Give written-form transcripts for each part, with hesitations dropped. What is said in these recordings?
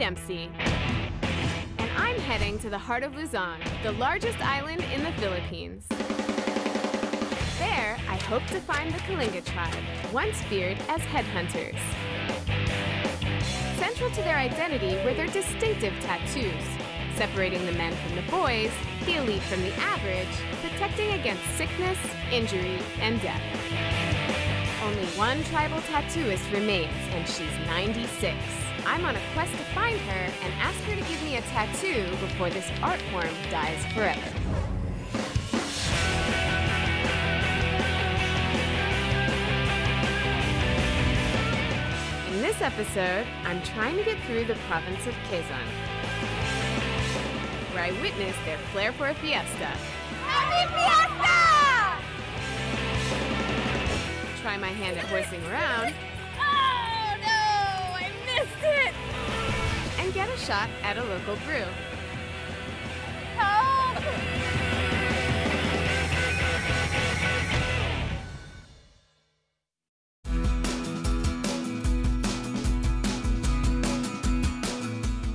Dempsey. And I'm heading to the heart of Luzon, the largest island in the Philippines. There, I hope to find the Kalinga tribe, once feared as headhunters. Central to their identity were their distinctive tattoos, separating the men from the boys, the elite from the average, protecting against sickness, injury, and death. Only one tribal tattooist remains, and she's 96. I'm on a quest to find her and ask her to give me a tattoo before this art form dies forever. In this episode, I'm trying to get through the province of Quezon, where I witnessed their flair for a fiesta. Happy Fiesta! Try my hand at horsing around. Oh no, I missed it! And get a shot at a local brew. Help!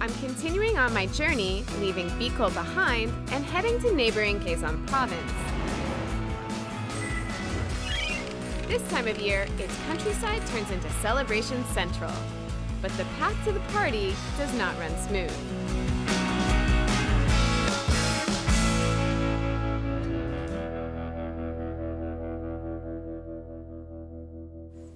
I'm continuing on my journey, leaving Bicol behind and heading to neighboring Quezon province. This time of year, its countryside turns into celebration central. But the path to the party does not run smooth.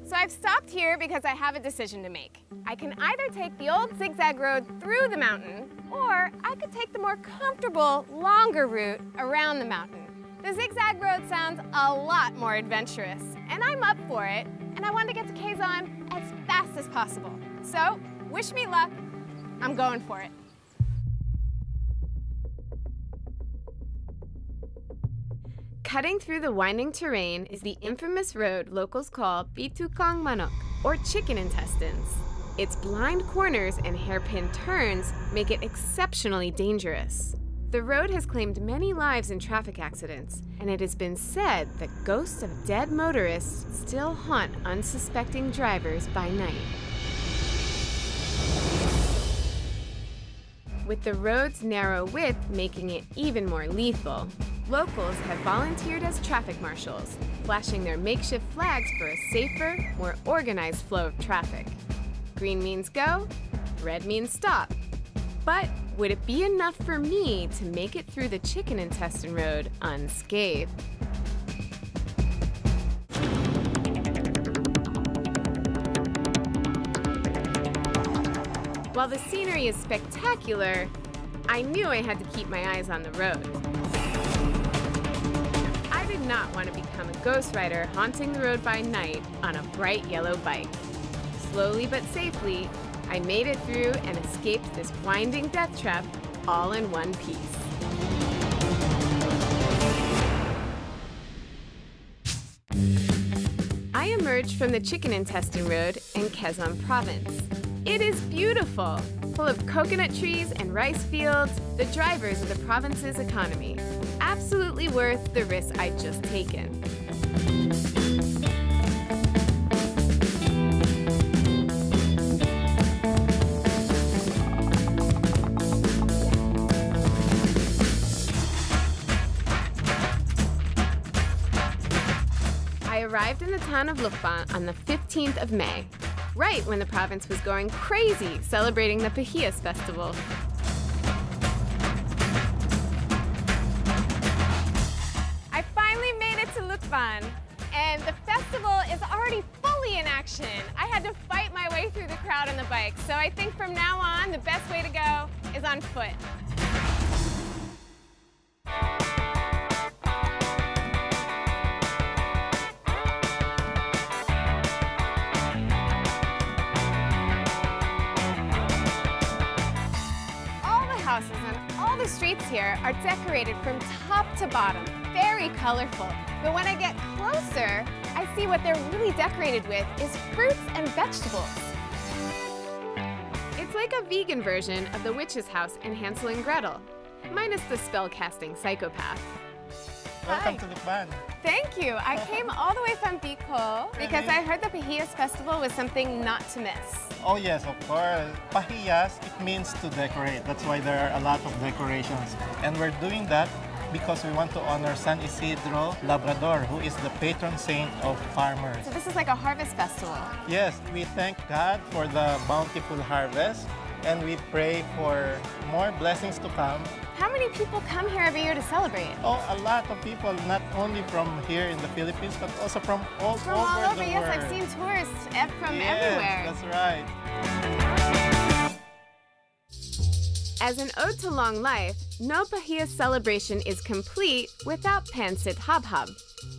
So I've stopped here because I have a decision to make. I can either take the old zigzag road through the mountain, or I could take the more comfortable, longer route around the mountain. The zigzag road sounds a lot more adventurous, and I'm up for it, and I want to get to Quezon as fast as possible. So, wish me luck, I'm going for it. Cutting through the winding terrain is the infamous road locals call Bitukang Manok, or chicken intestines. Its blind corners and hairpin turns make it exceptionally dangerous. The road has claimed many lives in traffic accidents, and it has been said that ghosts of dead motorists still haunt unsuspecting drivers by night. With the road's narrow width making it even more lethal, locals have volunteered as traffic marshals, flashing their makeshift flags for a safer, more organized flow of traffic. Green means go, red means stop. But would it be enough for me to make it through the chicken intestine road unscathed? While the scenery is spectacular, I knew I had to keep my eyes on the road. I did not want to become a ghost rider haunting the road by night on a bright yellow bike. Slowly but safely, I made it through and escaped this winding death trap all in one piece. I emerged from the chicken intestine road in Quezon province. It is beautiful, full of coconut trees and rice fields, the drivers of the province's economy. Absolutely worth the risk I'd just taken. I arrived in the town of Lucban on the 15th of May, right when the province was going crazy celebrating the Pahias festival. I finally made it to Lucban, and the festival is already fully in action. I had to fight my way through the crowd on the bike, so I think from now on, the best way to go is on foot. Houses on all the streets here are decorated from top to bottom, very colorful. But when I get closer, I see what they're really decorated with is fruits and vegetables. It's like a vegan version of the witch's house in Hansel and Gretel, minus the spell-casting psychopath. Welcome to Lukban. Thank you. I came all the way from Bicol because I heard the Pahiyas Festival was something not to miss. Oh yes, of course. Pahiyas, it means to decorate. That's why there are a lot of decorations. And we're doing that because we want to honor San Isidro Labrador, who is the patron saint of farmers. So this is like a harvest festival. Yes, we thank God for the bountiful harvest and we pray for more blessings to come. How many people come here every year to celebrate? Oh, a lot of people, not only from here in the Philippines, but also from all over the world. Yes, I've seen tourists from yes, everywhere. That's right. As an ode to long life, no Pahiyas celebration is complete without pancit habhab.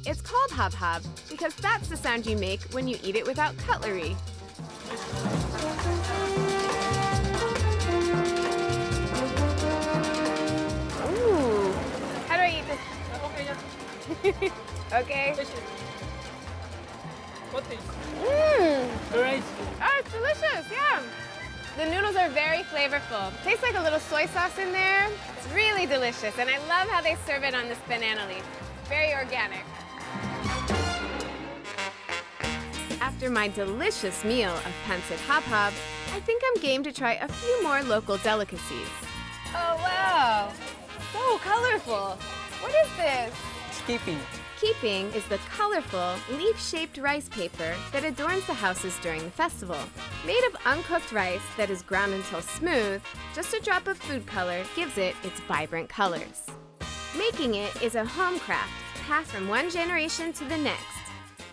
It's called habhab because that's the sound you make when you eat it without cutlery. Ooh, how do I eat this? Okay. Rice. Oh, it's delicious, yeah. The noodles are very flavorful. Tastes like a little soy sauce in there. It's really delicious, and I love how they serve it on this banana leaf. Very organic. After my delicious meal of pancit habhab, I think I'm game to try a few more local delicacies. Oh, wow. So colorful. What is this? Skipping. Keeping is the colorful, leaf-shaped rice paper that adorns the houses during the festival. Made of uncooked rice that is ground until smooth, just a drop of food color gives it its vibrant colors. Making it is a home craft passed from one generation to the next,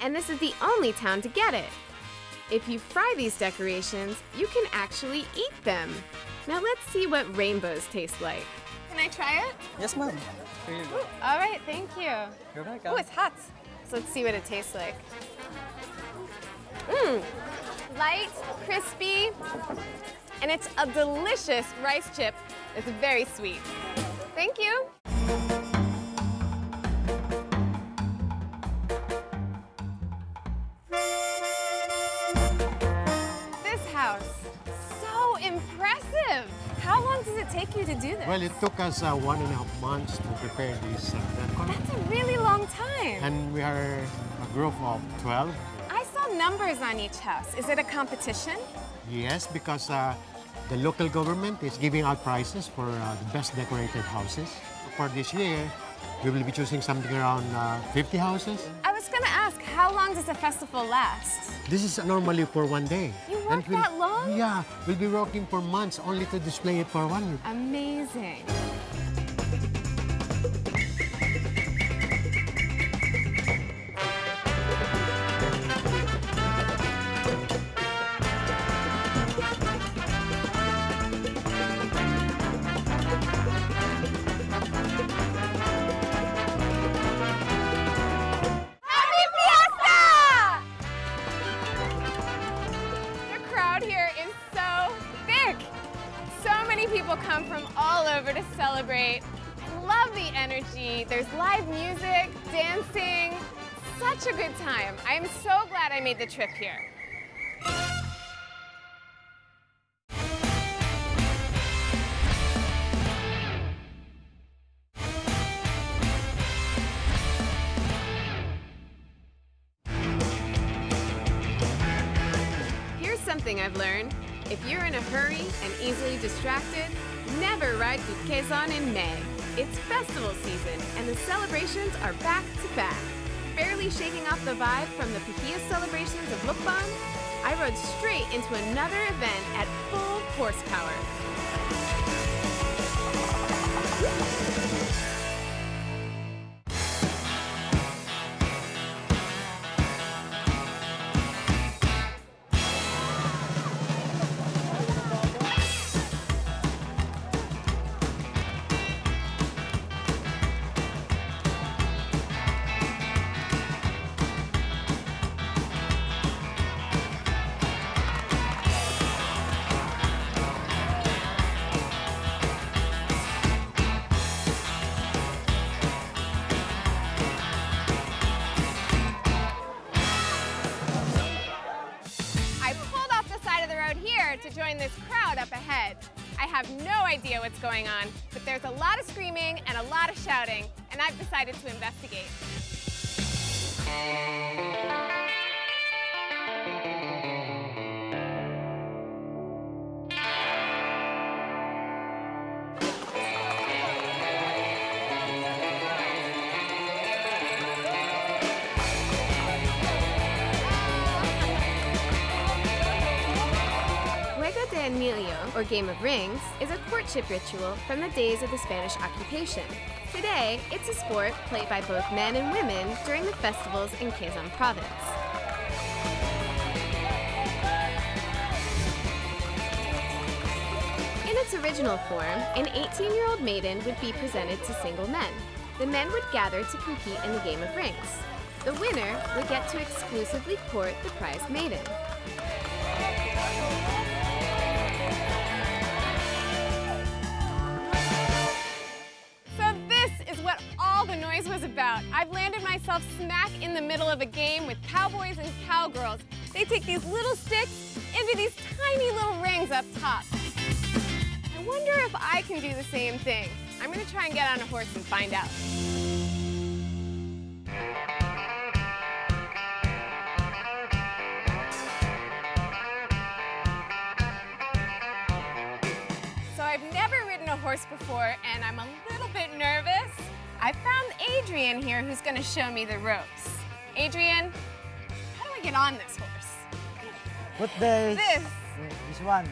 and this is the only town to get it. If you fry these decorations, you can actually eat them. Now let's see what rainbows taste like. Can I try it? Yes, ma'am. Here you go. All right, thank you. You're welcome. Oh, it's hot. So let's see what it tastes like. Mmm, light, crispy, and it's a delicious rice chip. It's very sweet. Thank you. This house, so impressive. How long does it take you to do this? Well, it took us 1.5 months to prepare this decor. That's a really long time. And we are a group of 12. I saw numbers on each house. Is it a competition? Yes, because the local government is giving out prizes for the best decorated houses. For this year, we will be choosing something around 50 houses. I was gonna ask, how long does the festival last? This is normally for 1 day. You work that long? Yeah, we'll be working for months only to display it for 1 week. Amazing. Happy Fiesta! The crowd here is so thick. So many people come from all over to celebrate. I love the energy. There's live music, dancing. Such a good time. I'm so glad I made the trip here. Here's something I've learned. If you're in a hurry and easily distracted, never ride to Quezon in May. It's festival season and the celebrations are back to back. Barely shaking off the vibe from the Pahiyas celebrations of Lukban, I rode straight into another event at full horsepower. I pulled off the side of the road here to join this crowd up ahead. I have no idea what's going on, but there's a lot of screaming and a lot of shouting, and I've decided to investigate. Juego de Anillo, or Game of Rings, is a courtship ritual from the days of the Spanish occupation. Today, it's a sport played by both men and women during the festivals in Quezon Province. In its original form, an 18-year-old maiden would be presented to single men. The men would gather to compete in the Game of Rings. The winner would get to exclusively court the prized maiden. The noise was about. I've landed myself smack in the middle of a game with cowboys and cowgirls. They take these little sticks into these tiny little rings up top. I wonder if I can do the same thing. I'm gonna try and get on a horse and find out. So I've never ridden a horse before, and I'm a little bit nervous. I found Adrian here who's going to show me the ropes. Adrian, how do I get on this horse? Put this one.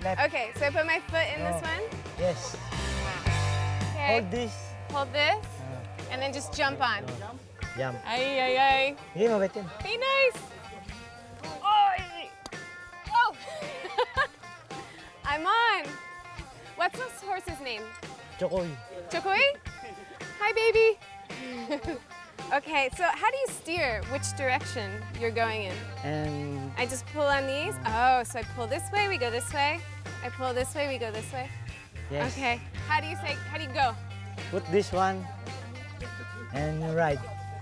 Left. Okay, so I put my foot in this one? Yes. Okay. Hold this. Hold this, and then just jump on. Jump. Ay, ay, ay. Hindi mo bitin. Be nice. Oy. Oh! I'm on. What's this horse's name? Chokoy. Chokoy? Hi, baby. Okay, so how do you steer which direction you're going in? And I just pull on these? Oh, so I pull this way, we go this way. I pull this way, we go this way. yes. Okay. How do you go? Put this one and you ride.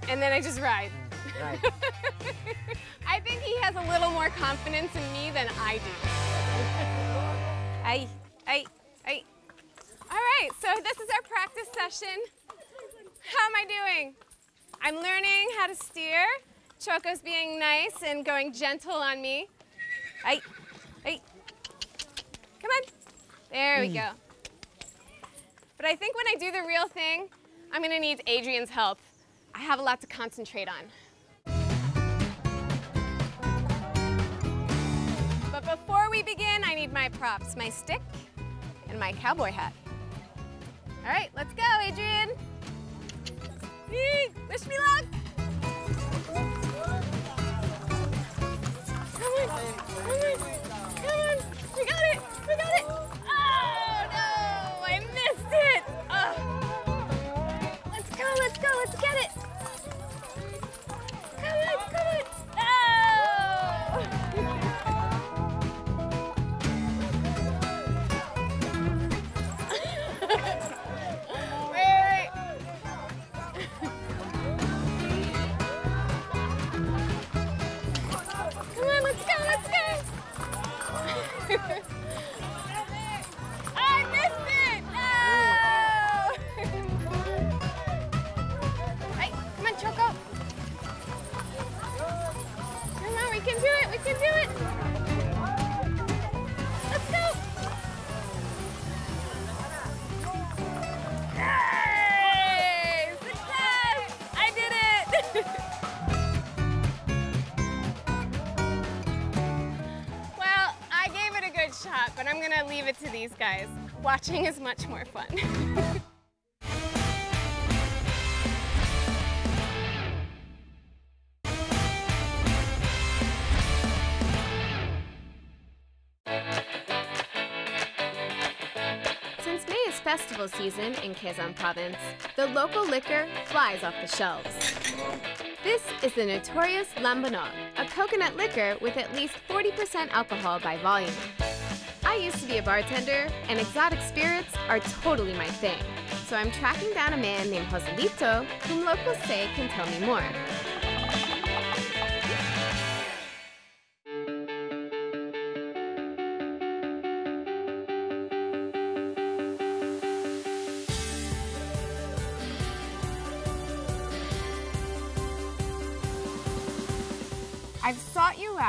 And then I just ride. Right. I think he has a little more confidence in me than I do. Ay, ay, ay. All right, so this is our practice session. How am I doing? I'm learning how to steer. Choco's being nice and going gentle on me. Ay, ay. Come on. There we go. But I think when I do the real thing, I'm gonna need Adrian's help. I have a lot to concentrate on. But before we begin, I need my props, my stick and my cowboy hat. All right, let's go, Adrian. Wish me luck. Come on, come on, come on. We got it, we got it. Oh, no, I missed it. Oh. Let's go, let's get it. Come on, come on. I missed it! No! Hey, come on, Choco. Come on, we can do it, we can do it. Let's go. Yay! Success! I did it! Shot, but I'm gonna leave it to these guys. Watching is much more fun. Since May is festival season in Quezon Province, the local liquor flies off the shelves. This is the notorious Lambanog, a coconut liquor with at least 40% alcohol by volume. I used to be a bartender, and exotic spirits are totally my thing. So I'm tracking down a man named Joselito, whom locals say can tell me more.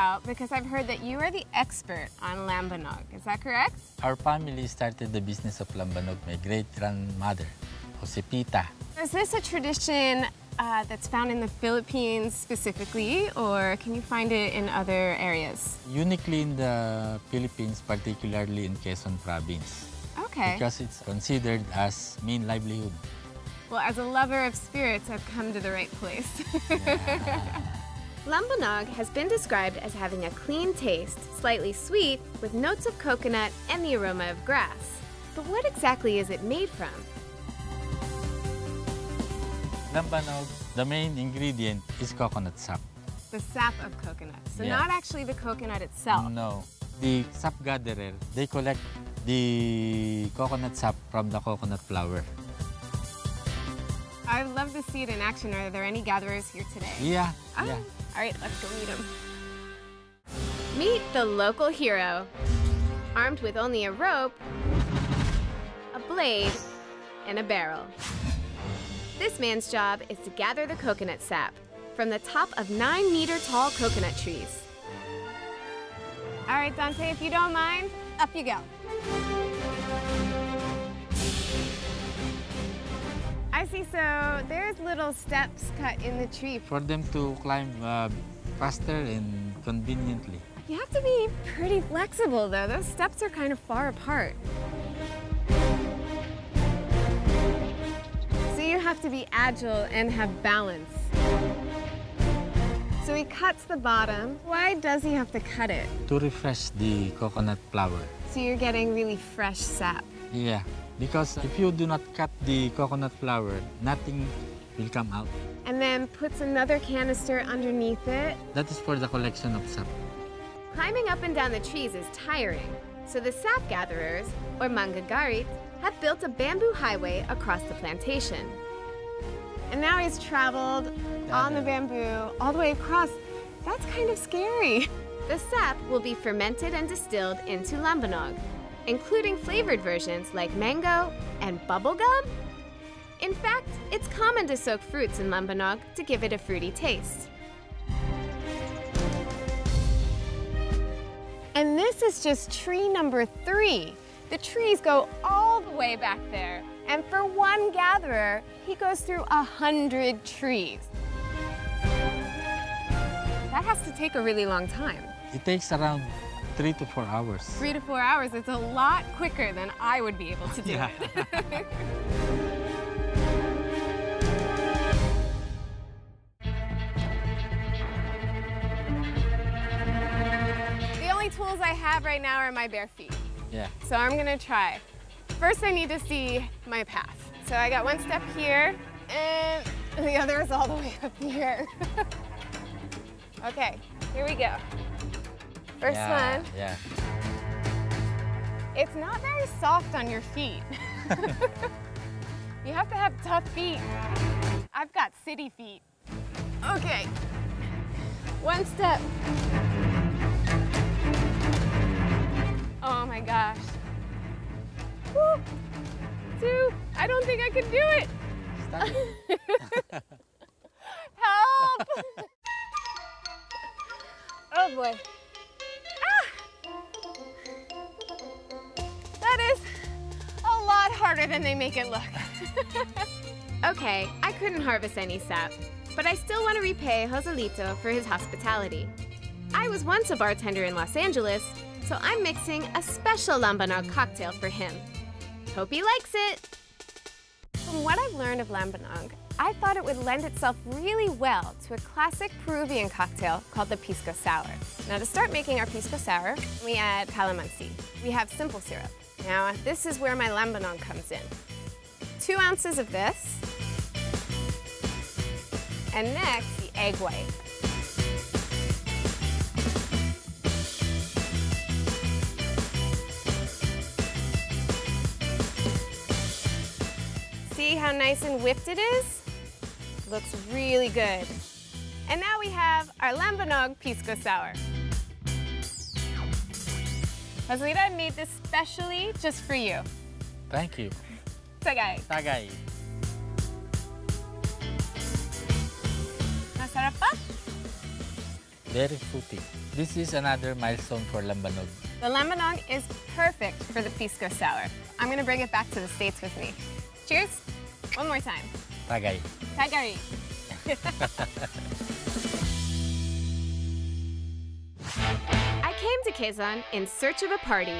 out because I've heard that you are the expert on lambanog. Is that correct? Our family started the business of lambanog, my great-grandmother, Josepita. Is this a tradition that's found in the Philippines specifically, or can you find it in other areas? Uniquely in the Philippines, particularly in Quezon Province. Okay. Because it's considered as main livelihood. Well, as a lover of spirits, I've come to the right place. Lambanog has been described as having a clean taste, slightly sweet, with notes of coconut and the aroma of grass. But what exactly is it made from? Lambanog, the main ingredient is coconut sap. The sap of coconut. So Yeah. not actually the coconut itself. No. The sap gatherer, they collect the coconut sap from the coconut flower. I'd love to see it in action. Are there any gatherers here today? Yeah, Oh, yeah. all right, let's go meet them. Meet the local hero. Armed with only a rope, a blade, and a barrel. This man's job is to gather the coconut sap from the top of 9-meter-tall coconut trees. All right, Dante, if you don't mind, up you go. I see, so there's little steps cut in the tree. For them to climb faster and conveniently. You have to be pretty flexible, though. Those steps are kind of far apart. So you have to be agile and have balance. So he cuts the bottom. Why does he have to cut it? To refresh the coconut flower. So you're getting really fresh sap. Yeah, because if you do not cut the coconut flower, nothing will come out. And then puts another canister underneath it. That is for the collection of sap. Climbing up and down the trees is tiring, so the sap gatherers, or manggagarit, have built a bamboo highway across the plantation. And now he's traveled on the bamboo all the way across. That's kind of scary. The sap will be fermented and distilled into lambanog, including flavored versions like mango and bubblegum. In fact, it's common to soak fruits in lambanog to give it a fruity taste. And this is just tree number 3. The trees go all the way back there. And for one gatherer, he goes through 100 trees. That has to take a really long time. It takes around 3 to 4 hours. 3 to 4 hours, it's a lot quicker than I would be able to do Yeah. it. The only tools I have right now are my bare feet. Yeah. So I'm gonna try. First, I need to see my path. So I got one step here, and the other is all the way up here. Okay, here we go. First yeah, one. Yeah. It's not very soft on your feet. You have to have tough feet. I've got city feet. Okay. One step. Oh my gosh. Woo. 2. I don't think I can do it. Stop. Help! Oh boy. Ah! That is a lot harder than they make it look. Okay, I couldn't harvest any sap, but I still want to repay Joselito for his hospitality. I was once a bartender in Los Angeles, so I'm mixing a special lambanog cocktail for him. Hope he likes it. From what I've learned of lambanog, I thought it would lend itself really well to a classic Peruvian cocktail called the pisco sour. Now to start making our pisco sour, we add calamansi. We have simple syrup. Now this is where my lambanog comes in. 2 ounces of this. And next, the egg white. See how nice and whipped it is? Looks really good. And now we have our lambanog pisco sour. Joselito, I made this specially just for you. Thank you. Tagay. Tagay. Masarap pa? very fruity. This is another milestone for Lambanog. The lambanog is perfect for the pisco sour. I'm gonna bring it back to the States with me. Cheers. One more time. Tagay. Tagay. I came to Quezon in search of a party.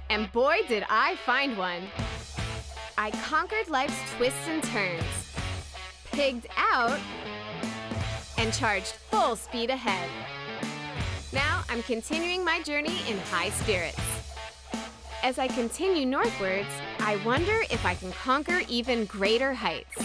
And boy, did I find one. I conquered life's twists and turns, pigged out, and charged full speed ahead. Now I'm continuing my journey in high spirits. As I continue northwards, I wonder if I can conquer even greater heights.